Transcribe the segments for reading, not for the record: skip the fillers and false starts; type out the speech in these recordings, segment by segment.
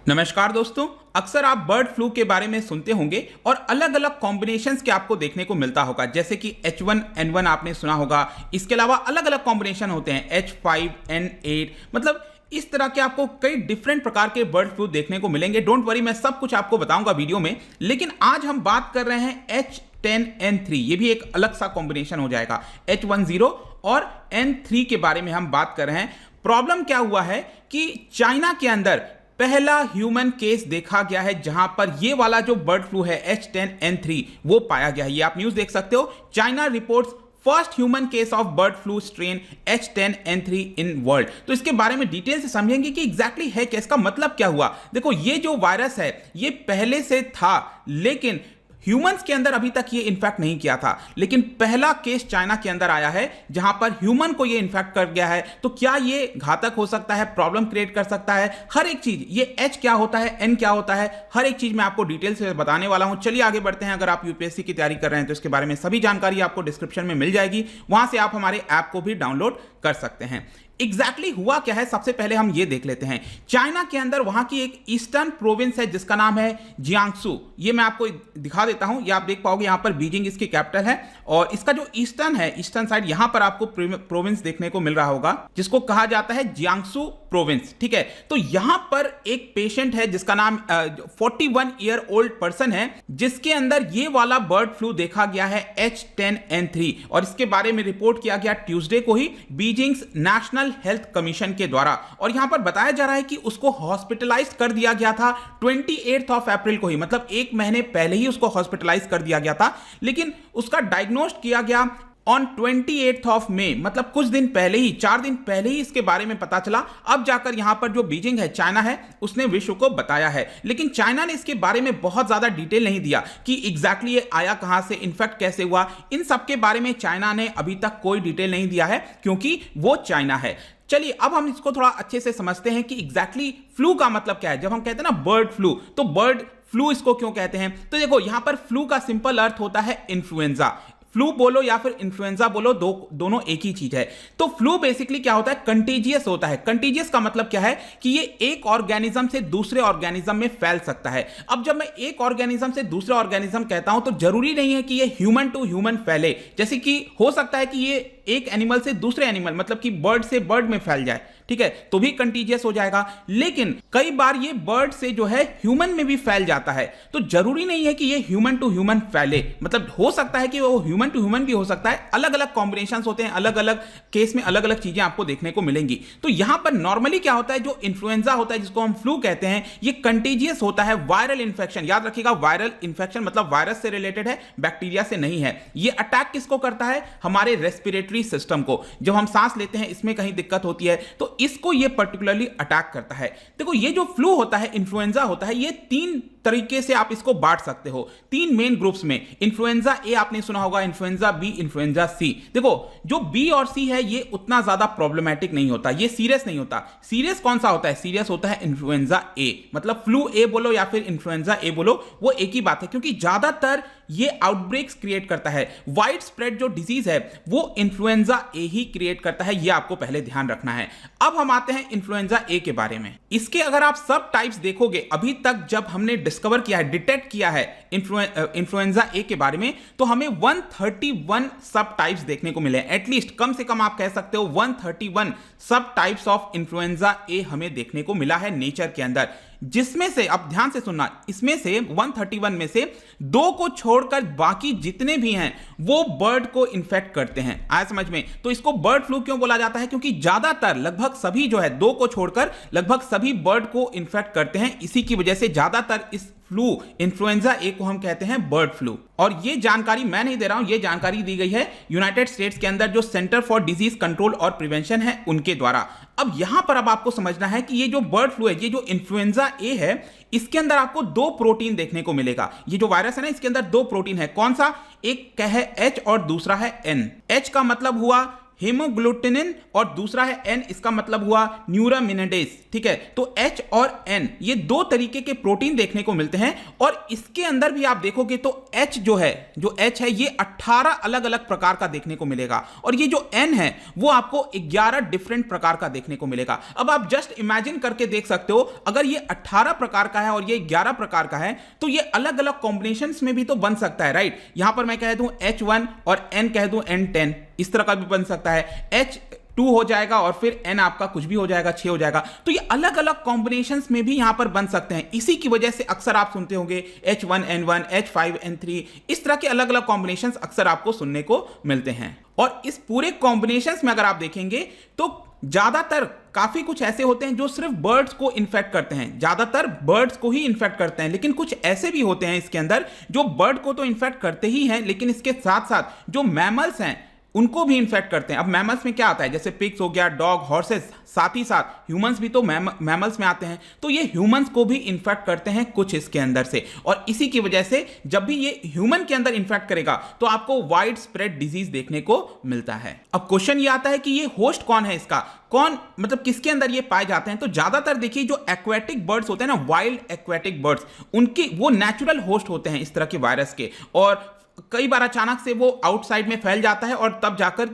नमस्कार दोस्तों, अक्सर आप बर्ड फ्लू के बारे में सुनते होंगे और अलग अलग कॉम्बिनेशंस के आपको देखने को मिलता होगा, जैसे कि H1N1 आपने सुना होगा। इसके अलावा अलग अलग कॉम्बिनेशन होते हैं H5N8, मतलब इस तरह के आपको कई डिफरेंट प्रकार के बर्ड फ्लू देखने को मिलेंगे। डोंट वरी, मैं सब कुछ आपको बताऊंगा वीडियो में। लेकिन आज हम बात कर रहे हैं H10N3, ये भी एक अलग सा कॉम्बिनेशन हो जाएगा। H10 और N3 के बारे में हम बात कर रहे हैं। प्रॉब्लम क्या हुआ है कि चाइना के अंदर पहला ह्यूमन केस देखा गया है जहां पर ये वाला जो बर्ड फ्लू है H10N3 वो पाया गया है। ये आप न्यूज देख सकते हो, China reports first human case of bird flu strain H10N3 in world. तो इसके बारे में डिटेल से समझेंगे कि एग्जैक्टली है क्या, इसका मतलब क्या हुआ। देखो, ये जो वायरस है ये पहले से था, लेकिन ह्यूमंस के अंदर अभी तक ये इन्फेक्ट नहीं किया था। लेकिन पहला केस चाइना के अंदर आया है जहां पर ह्यूमन को ये इन्फेक्ट कर गया है। तो क्या ये घातक हो सकता है, प्रॉब्लम क्रिएट कर सकता है, हर एक चीज, ये H क्या होता है, N क्या होता है, हर एक चीज मैं आपको डिटेल से बताने वाला हूं। चलिए आगे बढ़ते हैं। अगर आप यूपीएससी की तैयारी कर रहे हैं तो इसके बारे में सभी जानकारी आपको डिस्क्रिप्शन में मिल जाएगी, वहां से आप हमारे ऐप को भी डाउनलोड कर सकते हैं। एग्जैक्टली हुआ क्या है, सबसे पहले हम ये देख लेते हैं। चाइना के अंदर वहां की एक ईस्टर्न प्रोविंस है जिसका नाम है जियांगसू। ये मैं आपको दिखा देता हूं, ये आप देख पाओगे, यहां पर बीजिंग इसकी कैपिटल है। और इसका जो ईस्टर्न है, ईस्टर्न साइड, यहां पर आपको प्रोविंस देखने को मिल रहा होगा जिसको कहा जाता है जियांगसू प्रोविंस। ठीक है, तो यहां पर एक पेशेंट है जिसका नाम 41 ईयर ओल्ड पर्सन है, जिसके अंदर ये वाला बर्ड फ्लू देखा गया है H10N3। और इसके बारे में रिपोर्ट किया गया ट्यूसडे को ही बीजिंग नेशनल हेल्थ कमीशन के द्वारा। और यहां पर बताया जा रहा है कि उसको हॉस्पिटलाइज कर दिया गया था 28 अप्रैल को ही, मतलब एक महीने पहले ही उसको हॉस्पिटलाइज कर दिया गया था। लेकिन उसका डायग्नोज किया गया ऑन 28 मई, मतलब कुछ दिन पहले ही, 4 दिन पहले ही इसके बारे में पता चला। अब जाकर यहां पर जो बीजिंग है, चाइना है, उसने विश्व को बताया है। लेकिन चाइना ने इसके बारे में बहुत ज्यादा डिटेल नहीं दिया कि एग्जैक्टली ये आया कहां से, इन्फेक्ट कैसे हुआ। इन सब के बारे में चाइना ने अभी तक कोई डिटेल नहीं दिया है, क्योंकि वो चाइना है। चलिए अब हम इसको थोड़ा अच्छे से समझते हैं कि एग्जैक्टली फ्लू का मतलब क्या है। जब हम कहते हैं ना बर्ड फ्लू, तो बर्ड फ्लू इसको क्यों कहते हैं। तो देखो, यहां पर फ्लू का सिंपल अर्थ होता है इन्फ्लुएंजा। फ्लू बोलो या फिर इन्फ्लुएंजा बोलो, दोनों एक ही चीज है। तो फ्लू बेसिकली क्या होता है, कंटेजियस होता है। कंटेजियस का मतलब क्या है कि ये एक ऑर्गेनिज्म से दूसरे ऑर्गेनिज्म में फैल सकता है। अब जब मैं एक ऑर्गेनिज्म से दूसरे ऑर्गेनिज्म कहता हूं तो जरूरी नहीं है कि ये ह्यूमन टू ह्यूमन फैले। जैसे कि हो सकता है कि ये एक एनिमल से दूसरे एनिमल, मतलब कि बर्ड से बर्ड में फैल जाए, ठीक है, तो भी कंटीजियस हो जाएगा। लेकिन कई बार ये बर्ड से जो है ह्यूमन में भी फैल जाता है। तो जरूरी नहीं है कि ये ह्यूमन टू ह्यूमन फैले, मतलब हो सकता है कि वो ह्यूमन टू ह्यूमन भी हो सकता है। अलग अलग कॉम्बिनेशंस होते हैं, अलग अलग केस में अलग अलग चीजें आपको देखने को मिलेंगी। तो यहां पर नॉर्मली क्या होता है, जो इन्फ्लुएंजा होता है जिसको हम फ्लू कहते हैं, ये कंटीजियस होता है, वायरल इंफेक्शन। याद रखिएगा, वायरल इंफेक्शन मतलब वायरस से रिलेटेड है, बैक्टीरिया से नहीं है। ये अटैक किसको करता है, हमारे रेस्पिरेटरी सिस्टम को। जब हम सांस लेते हैं इसमें कहीं दिक्कत होती है तो इसको ये पर्टिकुलरली अटैक करता है। देखो, ये जो फ्लू होता है, इन्फ्लुएंजा होता है, ये 3 तरीके से आप इसको बांट सकते हो, 3 मेन ग्रुप्स में। इन्फ्लुएंजा ए आपने सुना होगा, इन्फ्लुएंजा बी, इन्फ्लुएंजा सी। देखो, जो बी और सी है ये उतना ज्यादा प्रॉब्लमैटिक नहीं होता, ये सीरियस नहीं होता। सीरियस कौन सा होता है, सीरियस होता है इन्फ्लुएंजा ए। मतलब फ्लू ए बोलो या फिर इन्फ्लुएंजा ए बोलो, वो एक ही बात है, क्योंकि ज्यादातर ये आउटब्रेक्स क्रिएट करता है। वाइड स्प्रेड जो डिजीज है वो इन्फ्लुएंजा ए ही क्रिएट करता है, ये आपको पहले ध्यान रखना है। अब हम आते हैं इन्फ्लुएंजा ए के बारे में। इसके अगर आप सब टाइप्स देखोगे, अभी तक जब हमने डिस्कवर किया है, डिटेक्ट किया है इन्फ्लुएंजा ए के बारे में, तो हमें 131 सब टाइप्स देखने को मिले। एटलीस्ट, कम से कम आप कह सकते हो 131 सब टाइप्स ऑफ इन्फ्लुएंजा ए हमें देखने को मिला है नेचर के अंदर। जिसमें से, अब ध्यान से सुनना, इसमें से 131 में से 2 को छोड़कर बाकी जितने भी हैं वो बर्ड को इन्फेक्ट करते हैं। आया समझ में। तो इसको बर्ड फ्लू क्यों बोला जाता है, क्योंकि ज्यादातर, लगभग सभी जो है, 2 को छोड़कर लगभग सभी बर्ड को इन्फेक्ट करते हैं। इसी की वजह से ज्यादातर इस फ्लू, इन्फ्लुएंजा ए को हम कहते हैं बर्ड फ्लू। और ये जानकारी मैं नहीं दे रहा हूं, ये जानकारी दी गई है यूनाइटेड स्टेट्स के अंदर जो सेंटर फॉर डिजीज कंट्रोल और प्रिवेंशन है उनके द्वारा। अब यहां पर अब आपको समझना है कि ये जो बर्ड फ्लू है, ये जो इन्फ्लुएंजा ए है, इसके अंदर आपको 2 प्रोटीन देखने को मिलेगा। ये जो वायरस है ना, इसके अंदर 2 प्रोटीन है। कौन सा, एक है H और दूसरा है N। H का मतलब हुआ हेमोग्लूटिनिन और दूसरा है N, इसका मतलब हुआ न्यूरामिनिडेज। ठीक है, तो H और N ये दो तरीके के प्रोटीन देखने को मिलते हैं और इसके अंदर भी आप देखोगे तो H जो H है ये 18 अलग अलग प्रकार का देखने को मिलेगा और ये जो N है वो आपको 11 डिफरेंट प्रकार का देखने को मिलेगा। अब आप जस्ट इमेजिन करके देख सकते हो, अगर ये 18 प्रकार का है और ये 11 प्रकार का है तो ये अलग अलग कॉम्बिनेशंस में भी तो बन सकता है, राइट। यहां पर मैं कह दूं H1 और N कह दूं N10, इस तरह का भी बन सकता है। H2 हो जाएगा और फिर N आपका कुछ भी हो जाएगा, 6 हो जाएगा। तो ये अलग अलग कॉम्बिनेशंस में भी यहां पर बन सकते हैं। इसी की वजह से अक्सर आप सुनते होंगे H1N1, H5N3, इस तरह के अलग अलग कॉम्बिनेशंस अक्सर आपको सुनने को मिलते हैं। और इस पूरे कॉम्बिनेशंस में अगर आप देखेंगे तो ज्यादातर काफी कुछ ऐसे होते हैं जो सिर्फ बर्ड्स को इन्फेक्ट करते हैं, ज्यादातर बर्ड्स को ही इन्फेक्ट करते हैं, लेकिन कुछ ऐसे भी होते हैं इसके अंदर जो बर्ड को तो इन्फेक्ट करते ही हैं, लेकिन इसके साथ साथ जो मैमल्स हैं उनको भी इन्फेक्ट करते हैं। अब मैमल्स में क्या आता है, जैसे पिग्स हो गया, डॉग, हॉर्सेस, साथ ही साथ ह्यूमंस भी तो मैमल्स में आते हैं, तो ये ह्यूमंस को भी इन्फेक्ट करते हैं कुछ इसके अंदर से। और इसी की वजह से जब भी ये ह्यूमन के अंदर इन्फेक्ट करेगा तो आपको वाइड स्प्रेड डिजीज देखने को मिलता है। अब क्वेश्चन ये आता है कि ये होस्ट कौन है, इसका कौन, मतलब किसके अंदर ये पाए जाते हैं। तो ज्यादातर देखिए जो एक्वेटिक बर्ड्स होते हैं ना, वाइल्ड एक्वेटिक बर्ड्स, उनके वो नेचुरल होस्ट होते हैं इस तरह के वायरस के, और कई बार अचानक से वो आउटसाइड में फैल जाता है और तब जाकर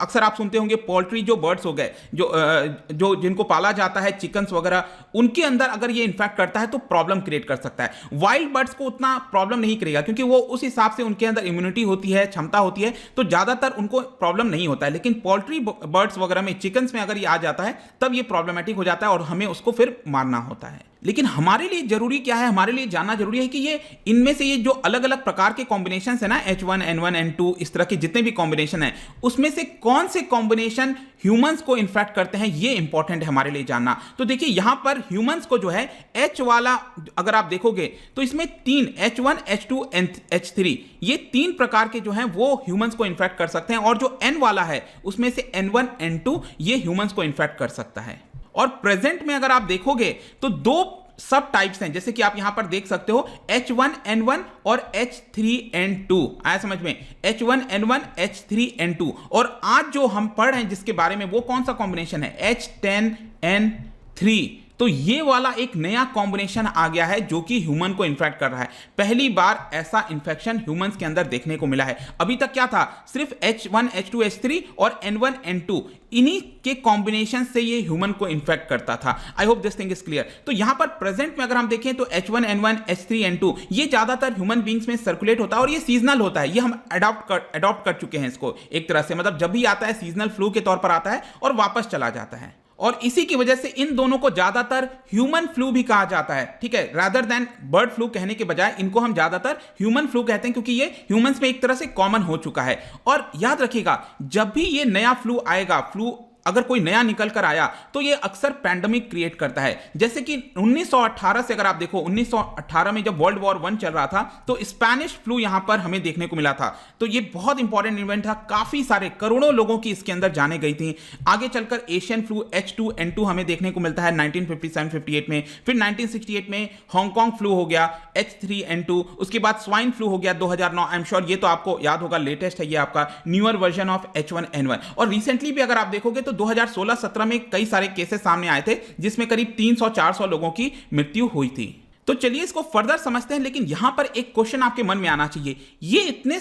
अक्सर आप सुनते होंगे पोल्ट्री जो बर्ड्स हो गए, जो जिनको पाला जाता है, चिकन्स वगैरह, उनके अंदर अगर ये इन्फेक्ट करता है तो प्रॉब्लम क्रिएट कर सकता है। वाइल्ड बर्ड्स को उतना प्रॉब्लम नहीं करेगा क्योंकि वो उस हिसाब से उनके अंदर इम्यूनिटी होती है, क्षमता होती है, तो ज्यादातर उनको प्रॉब्लम नहीं होता है। लेकिन पोल्ट्री बर्ड्स वगैरह में, चिकन्स में अगर ये आ जाता है तब ये प्रॉब्लमेटिक हो जाता है और हमें उसको फिर मारना होता है। लेकिन हमारे लिए जरूरी क्या है, हमारे लिए जानना जरूरी है कि ये इनमें से ये जो अलग अलग प्रकार के कॉम्बिनेशन है ना, H1, N1, N2, इस तरह के जितने भी कॉम्बिनेशन है, उसमें से कौन से कॉम्बिनेशन ह्यूमंस को इन्फेक्ट करते हैं, ये इंपॉर्टेंट है हमारे लिए जानना। तो देखिए यहां पर ह्यूमंस को जो है H वाला अगर आप देखोगे तो इसमें 3, H1, H2, H3, ये 3 प्रकार के जो हैं वो ह्यूमंस को इन्फेक्ट कर सकते हैं, और जो N वाला है उसमें से N1, N2 ये ह्यूमंस को इन्फेक्ट कर सकता है। और प्रेजेंट में अगर आप देखोगे तो 2 सब टाइप्स हैं, जैसे कि आप यहां पर देख सकते हो H1N1 और H3N2, आया समझ में, H1N1, H3N2। और आज जो हम पढ़ रहे हैं जिसके बारे में, वो कौन सा कॉम्बिनेशन है, H10N3। तो ये वाला एक नया कॉम्बिनेशन आ गया है जो कि ह्यूमन को इन्फेक्ट कर रहा है। पहली बार ऐसा इन्फेक्शन ह्यूमंस के अंदर देखने को मिला है। अभी तक क्या था, सिर्फ H1, H2, H3 और N1, N2, इन्हीं के कॉम्बिनेशन से ये ह्यूमन को इन्फेक्ट करता था। I hope this thing is clear. तो यहां पर प्रेजेंट में अगर हम देखें तो H1N1, H3N2 ये ज्यादातर ह्यूमन बींग्स में सर्कुलेट होता है और ये सीजनल होता है। ये हम अडॉप्ट कर चुके हैं इसको एक तरह से, मतलब जब भी आता है सीजनल फ्लू के तौर पर आता है और वापस चला जाता है। और इसी की वजह से इन दोनों को ज्यादातर ह्यूमन फ्लू भी कहा जाता है, ठीक है, रादर देन बर्ड फ्लू कहने के बजाय इनको हम ज्यादातर ह्यूमन फ्लू कहते हैं, क्योंकि ये ह्यूमंस में एक तरह से कॉमन हो चुका है। और याद रखिएगा, जब भी ये नया फ्लू आएगा, फ्लू अगर कोई नया निकल कर आया तो ये अक्सर पैंडेमिक क्रिएट करता है। जैसे कि 1918 से अगर आप देखो, 1918 में जब वर्ल्ड वॉर 1 चल रहा था तो स्पेनिश फ्लू यहां पर हमें देखने को मिला था। तो ये बहुत इंपॉर्टेंट इवेंट था, काफी सारे करोड़ों लोगों की इसके अंदर जाने गई थी। आगे चलकर एशियन फ्लू H2N2 हमें देखने को मिलता है 1957-58 में। फिर 1968 में हांगकांग फ्लू हो गया H3N2। उसके बाद स्वाइन फ्लू हो गया 2009। आई एम श्योर ये तो आपको याद होगा, लेटेस्ट है ये आपका न्यूअर वर्जन ऑफ H1N1। और रिसेंटली भी अगर आप देखोगे तो 2016-17 में कई सारे केसेस सामने आए थे जिसमें करीब 300-400 लोगों की मृत्यु हुई थी। तो चलिए इसको फर्दर समझते हैं। लेकिन यहां पर एक क्वेश्चन आपके मन में आना चाहिए, ये इतने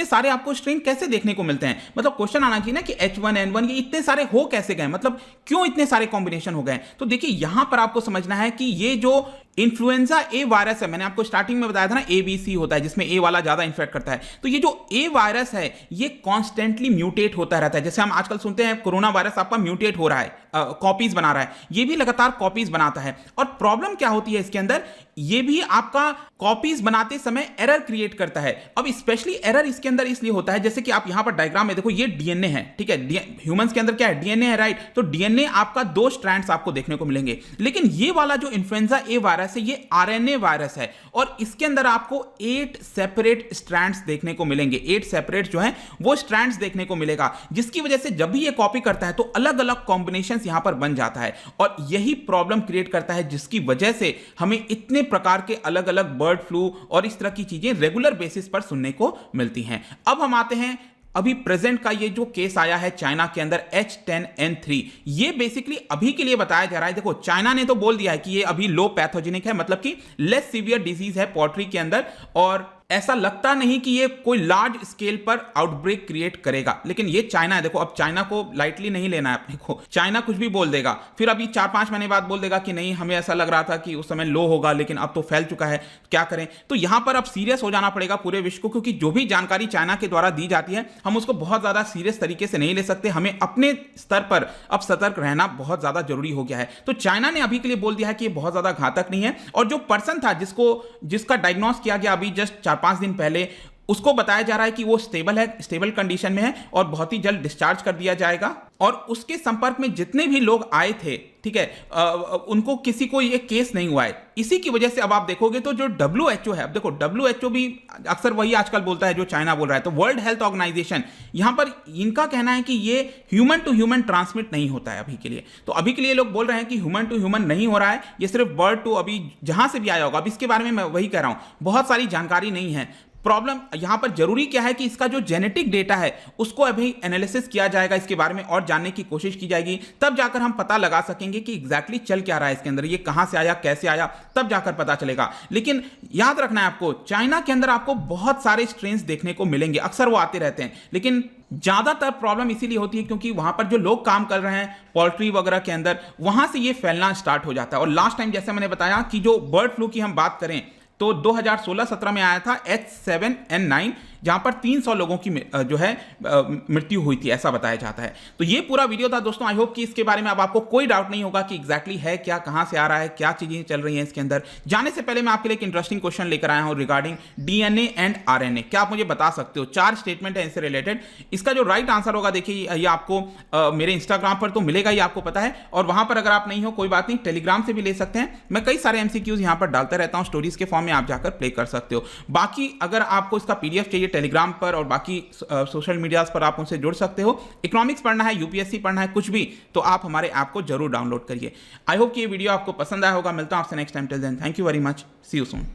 सारे आपको स्ट्रेन कैसे देखने को मिलते हैं? मतलब क्वेश्चन आना चाहिए ना कि H1N1 ये इतने सारे हो कैसे गए, मतलब क्यों इतने सारे कॉम्बिनेशन हो गए? तो देखिए यहां पर आपको समझना है कि ये जो इन्फ्लुएंजा ए वायरस है, मैंने आपको स्टार्टिंग में बताया था ना ABC होता है जिसमें ए वाला ज्यादा इन्फेक्ट करता है। तो ये जो ए वायरस है ये कॉन्स्टेंटली म्यूटेट होता रहता है। जैसे हम आजकल सुनते हैं कोरोना वायरस आपका म्यूटेट हो रहा है, कॉपीज बना रहा है, ये भी लगातार कॉपीज बनाता है। और प्रॉब्लम क्या होती है इसके अंदर, ये भी आपका कॉपीज बनाते समय एरर क्रिएट करता है। अब स्पेशली एरर इसके अंदर इसलिए होता है, जैसे कि आप यहां पर डायग्राम में देखो, ये डीएनए है, ठीक है, ह्यूमंस के अंदर क्या है, डीएनए है, राइट। तो डीएनए आपका 2 स्ट्रैंड्स आपको देखने को मिलेंगे। लेकिन ये वाला जो इन्फ्लुएंजा ए वायरस है ये आरएनए वायरस है और इसके अंदर आपको 8 सेपरेट स्ट्रैंड्स देखने को मिलेंगे। 8 सेपरेट जो है वो स्ट्रैंड्स देखने को मिलेगा, जिसकी वजह से जब भी ये कॉपी करता है तो अलग अलग कॉम्बिनेशंस यहां पर बन जाता है। और यही प्रॉब्लम क्रिएट करता है जिसकी वजह से हमें इतने प्रकार के अलग अलग बर्ड फ्लू और इस तरह की चीजें रेगुलर बेसिस पर सुनने को मिलती हैं। अब हम आते हैं अभी प्रेजेंट का ये जो केस आया है चाइना के अंदर H10N3, ये बेसिकली अभी के लिए बताया जा रहा है। देखो चाइना ने तो बोल दिया है कि ये अभी लो पैथोजेनिक है, मतलब कि लेस सीवियर डिजीज है पोल्ट्री के अंदर, और ऐसा लगता नहीं कि ये कोई लार्ज स्केल पर आउटब्रेक क्रिएट करेगा। लेकिन ये चाइना है, देखो अब चाइना को लाइटली नहीं लेना है अपने को। चाइना कुछ भी बोल देगा, फिर अभी 4-5 महीने बाद बोल देगा कि नहीं हमें ऐसा लग रहा था कि उस समय लो होगा लेकिन अब तो फैल चुका है, क्या करें। तो यहां पर अब सीरियस हो जाना पड़ेगा पूरे विश्व को, क्योंकि जो भी जानकारी चाइना के द्वारा दी जाती है हम उसको बहुत ज्यादा सीरियस तरीके से नहीं ले सकते। हमें अपने स्तर पर अब सतर्क रहना बहुत ज्यादा जरूरी हो गया है। तो चाइना ने अभी के लिए बोल दिया है कि ये बहुत ज्यादा घातक नहीं है, और जो पर्सन था जिसका डायग्नोस किया गया अभी जस्ट 4-5 दिन पहले, उसको बताया जा रहा है कि वो स्टेबल है, स्टेबल कंडीशन में है और बहुत ही जल्द डिस्चार्ज कर दिया जाएगा। और उसके संपर्क में जितने भी लोग आए थे, ठीक है, उनको किसी को ये केस नहीं हुआ है। इसी की वजह से अब आप देखोगे तो जो WHO है, अब देखो WHO भी अक्सर वही आजकल बोलता है जो चाइना बोल रहा है। तो वर्ल्ड हेल्थ ऑर्गेनाइजेशन, यहां पर इनका कहना है कि ये ह्यूमन टू ह्यूमन ट्रांसमिट नहीं होता है अभी के लिए। तो अभी के लिए लोग बोल रहे हैं कि ह्यूमन टू ह्यूमन नहीं हो रहा है, ये सिर्फ बर्ड टू, अभी जहां से भी आया होगा। अब इसके बारे में मैं वही कह रहा हूं, बहुत सारी जानकारी नहीं है। प्रॉब्लम यहां पर जरूरी क्या है कि इसका जो जेनेटिक डेटा है उसको अभी एनालिसिस किया जाएगा, इसके बारे में और जानने की कोशिश की जाएगी, तब जाकर हम पता लगा सकेंगे कि एग्जैक्टली चल क्या रहा है इसके अंदर, ये कहां से आया, कैसे आया, तब जाकर पता चलेगा। लेकिन याद रखना है आपको, चाइना के अंदर आपको बहुत सारे स्ट्रेन्स देखने को मिलेंगे, अक्सर वो आते रहते हैं, लेकिन ज्यादातर प्रॉब्लम इसीलिए होती है क्योंकि वहां पर जो लोग काम कर रहे हैं पोल्ट्री वगैरह के अंदर, वहां से ये फैलना स्टार्ट हो जाता है। और लास्ट टाइम जैसे मैंने बताया कि जो बर्ड फ्लू की हम बात करें तो 2016-17 में आया था H7N9, जहां पर 300 लोगों की जो है मृत्यु हुई थी, ऐसा बताया जाता है। तो ये पूरा वीडियो था दोस्तों। आई होप कि इसके बारे में अब आपको कोई डाउट नहीं होगा कि एग्जैक्टली है क्या, कहां से आ रहा है, क्या चीजें चल रही हैं इसके अंदर। जाने से पहले मैं आपके लिए एक इंटरेस्टिंग क्वेश्चन लेकर आया हूं रिगार्डिंग DNA एंड RNA। क्या आप मुझे बता सकते हो, 4 स्टेटमेंट है इससे रिलेटेड, इसका जो राइट आंसर होगा, देखिए ये आपको मेरे इंस्टाग्राम पर तो मिलेगा ही, आपको पता है, और वहां पर अगर आप नहीं हो कोई बात नहीं, टेलीग्राम से भी ले सकते हैं। मैं कई सारे MCQs यहां पर डालता रहता हूं, स्टोरीज के फॉर्म में आप जाकर प्ले कर सकते हो। बाकी अगर आपको इसका PDF चाहिए टेलीग्राम पर और बाकी सोशल मीडिया पर आप उनसे जुड़ सकते हो। इकोनॉमिक्स पढ़ना है, UPSC पढ़ना है, कुछ भी, तो आप हमारे ऐप को जरूर डाउनलोड करिए। आई होप कि ये वीडियो आपको पसंद आया होगा। मिलता हूं आपसे next time. Till then, thank you very much, see you soon.